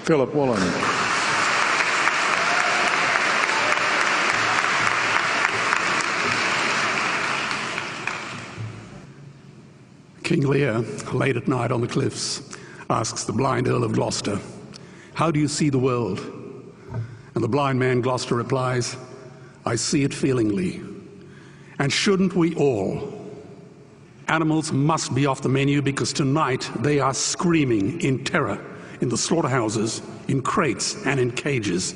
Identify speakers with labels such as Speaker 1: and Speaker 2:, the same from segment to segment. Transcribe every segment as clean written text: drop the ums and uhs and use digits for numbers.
Speaker 1: Philip Woolen.
Speaker 2: King Lear, late at night on the cliffs, asks the blind Earl of Gloucester, "How do you see the world?" And the blind man Gloucester replies, "I see it feelingly. And shouldn't we all? Animals must be off the menu because tonight they are screaming in terror in the slaughterhouses, in crates and in cages,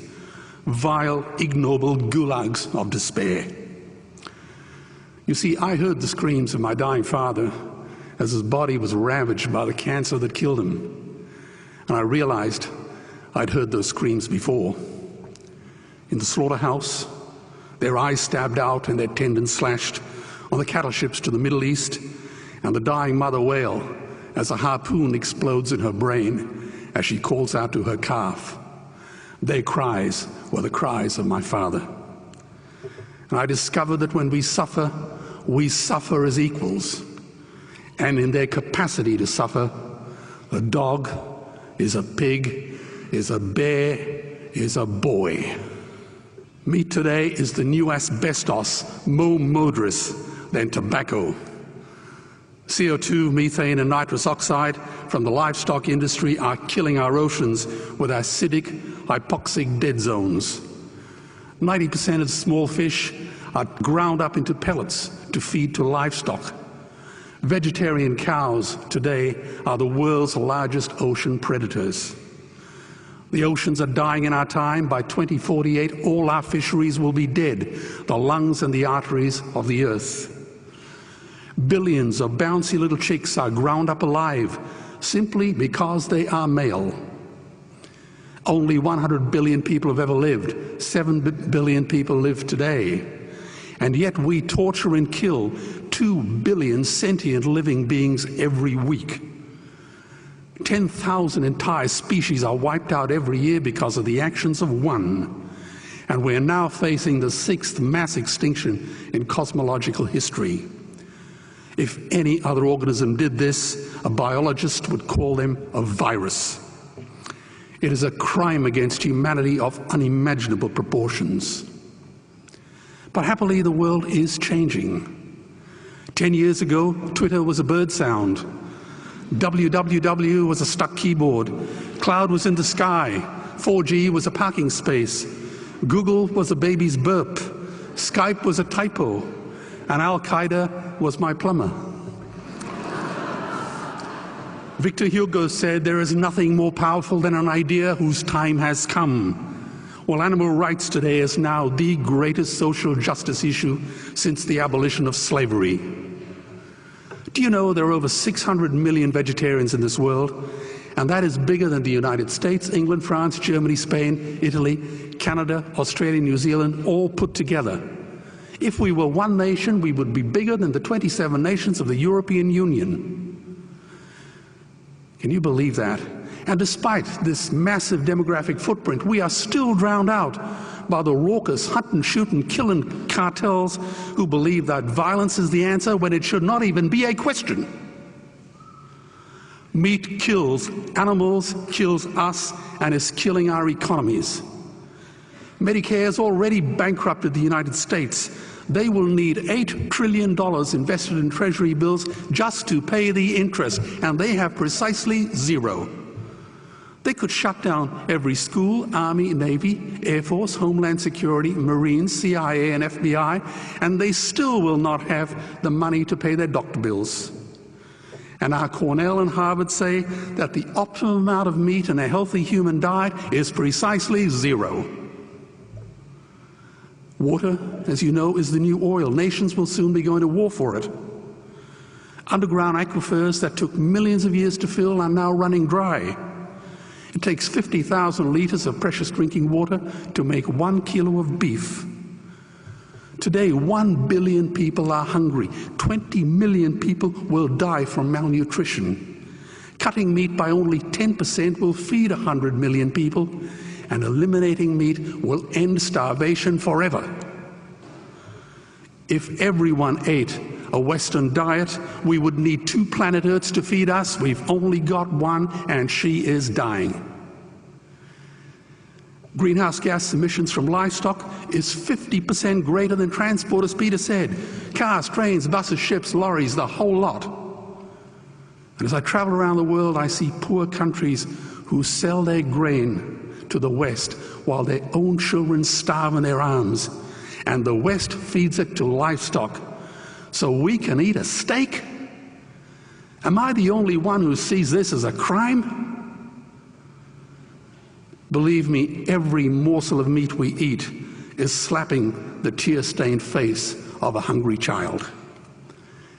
Speaker 2: vile, ignoble gulags of despair." You see, I heard the screams of my dying father as his body was ravaged by the cancer that killed him. And I realized I'd heard those screams before. In the slaughterhouse, their eyes stabbed out and their tendons slashed, on the cattle ships to the Middle East, and the dying mother wail as a harpoon explodes in her brain as she calls out to her calf. Their cries were the cries of my father. And I discovered that when we suffer as equals. And in their capacity to suffer, a dog is a pig, is a bear, is a boy. Meat today is the new asbestos, more murderous than tobacco. CO2, methane and nitrous oxide from the livestock industry are killing our oceans with acidic, hypoxic dead zones. 90% of small fish are ground up into pellets to feed to livestock. Vegetarian cows today are the world's largest ocean predators. The oceans are dying in our time. By 2048, all our fisheries will be dead, the lungs and the arteries of the earth. Billions of bouncy little chicks are ground up alive simply because they are male. Only 100 billion people have ever lived. 7 billion people live today. And yet we torture and kill 2 billion sentient living beings every week. 10,000 entire species are wiped out every year because of the actions of one. And we're now facing the 6th mass extinction in cosmological history. If any other organism did this, a biologist would call them a virus. It is a crime against humanity of unimaginable proportions. But happily, the world is changing. 10 years ago, Twitter was a bird sound. www was a stuck keyboard. Cloud was in the sky. 4G was a parking space. Google was a baby's burp. Skype was a typo. And Al-Qaeda was my plumber. Victor Hugo said, "There is nothing more powerful than an idea whose time has come." Well, animal rights today is now the greatest social justice issue since the abolition of slavery. Do you know there are over 600 million vegetarians in this world? And that is bigger than the United States, England, France, Germany, Spain, Italy, Canada, Australia, New Zealand, all put together. If we were one nation, we would be bigger than the 27 nations of the European Union. Can you believe that? And despite this massive demographic footprint, we are still drowned out by the raucous hunt and shoot and killing cartels who believe that violence is the answer when it should not even be a question. Meat kills animals, kills us, and is killing our economies. Medicare has already bankrupted the United States. They will need $8 trillion invested in Treasury bills just to pay the interest, and they have precisely zero. They could shut down every school, Army, Navy, Air Force, Homeland Security, Marines, CIA, and FBI, and they still will not have the money to pay their doctor bills. And our Cornell and Harvard say that the optimum amount of meat in a healthy human diet is precisely zero. Water, as you know, is the new oil. Nations will soon be going to war for it. Underground aquifers that took millions of years to fill are now running dry. It takes 50,000 liters of precious drinking water to make 1 kilo of beef. Today, 1 billion people are hungry. 20 million people will die from malnutrition. Cutting meat by only 10% will feed 100 million people, and eliminating meat will end starvation forever. If everyone ate a Western diet, we would need 2 planet Earths to feed us. We've only got one, and she is dying. Greenhouse gas emissions from livestock is 50% greater than transport, as Peter said. Cars, trains, buses, ships, lorries, the whole lot. And as I travel around the world, I see poor countries who sell their grain to the West while their own children starve in their arms. And the West feeds it to livestock so we can eat a steak? Am I the only one who sees this as a crime? Believe me, every morsel of meat we eat is slapping the tear-stained face of a hungry child.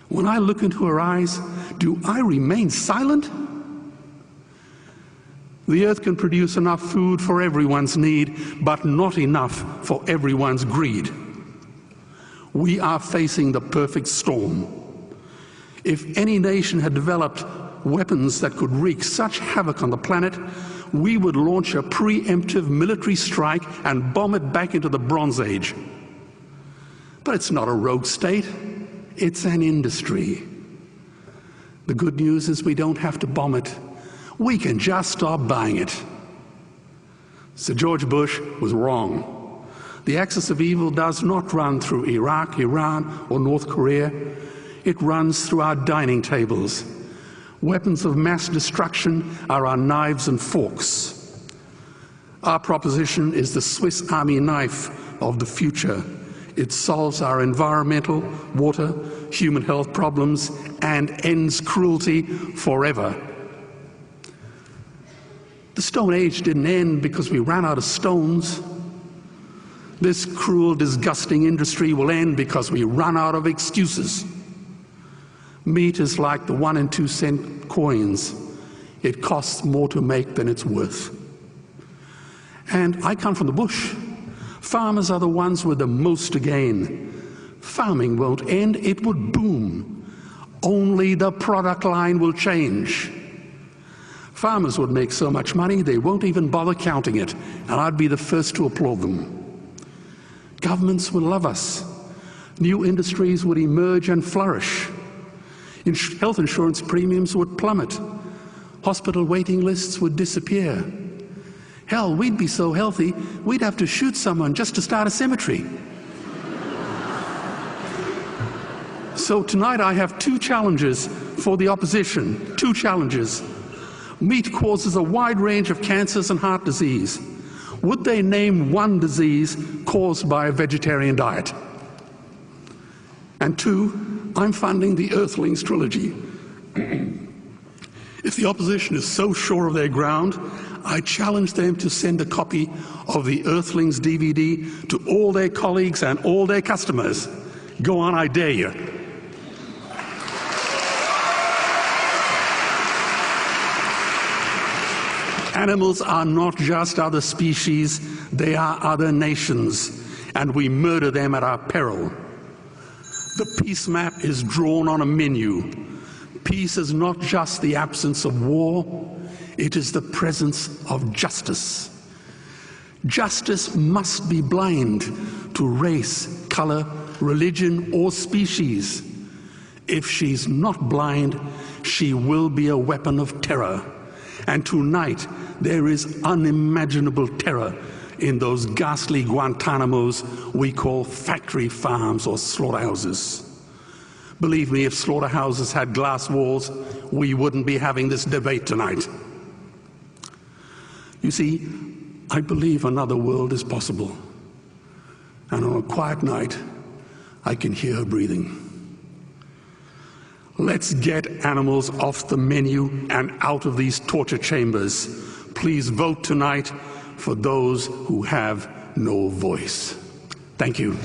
Speaker 2: When I look into her eyes, do I remain silent? The earth can produce enough food for everyone's need, but not enough for everyone's greed. We are facing the perfect storm. If any nation had developed weapons that could wreak such havoc on the planet, we would launch a preemptive military strike and bomb it back into the Bronze Age. But it's not a rogue state, it's an industry. The good news is we don't have to bomb it. We can just stop buying it. Sir George Bush was wrong. The axis of evil does not run through Iraq, Iran, or North Korea. It runs through our dining tables. Weapons of mass destruction are our knives and forks. Our proposition is the Swiss Army knife of the future. It solves our environmental, water, human health problems and ends cruelty forever. The Stone Age didn't end because we ran out of stones. This cruel, disgusting industry will end because we run out of excuses. Meat is like the 1 and 2 cent coins. It costs more to make than it's worth. And I come from the bush. Farmers are the ones with the most to gain. Farming won't end, it would boom. Only the product line will change. Farmers would make so much money they won't even bother counting it, and I'd be the first to applaud them. Governments would love us. New industries would emerge and flourish. Health insurance premiums would plummet. Hospital waiting lists would disappear. Hell, we'd be so healthy, we'd have to shoot someone just to start a cemetery. So tonight I have 2 challenges for the opposition. 2 challenges. Meat causes a wide range of cancers and heart disease. Would they name one disease caused by a vegetarian diet? And 2, I'm funding the Earthlings trilogy. If the opposition is so sure of their ground, I challenge them to send a copy of the Earthlings DVD to all their colleagues and all their customers. Go on, I dare you. Animals are not just other species, they are other nations, and we murder them at our peril. The peace map is drawn on a menu. Peace is not just the absence of war, it is the presence of justice. Justice must be blind to race, color, religion, or species. If she's not blind, she will be a weapon of terror. And tonight, there is unimaginable terror in those ghastly Guantanamos we call factory farms or slaughterhouses. Believe me, if slaughterhouses had glass walls, we wouldn't be having this debate tonight. You see, I believe another world is possible. And on a quiet night, I can hear her breathing. Let's get animals off the menu and out of these torture chambers. Please vote tonight for those who have no voice. Thank you.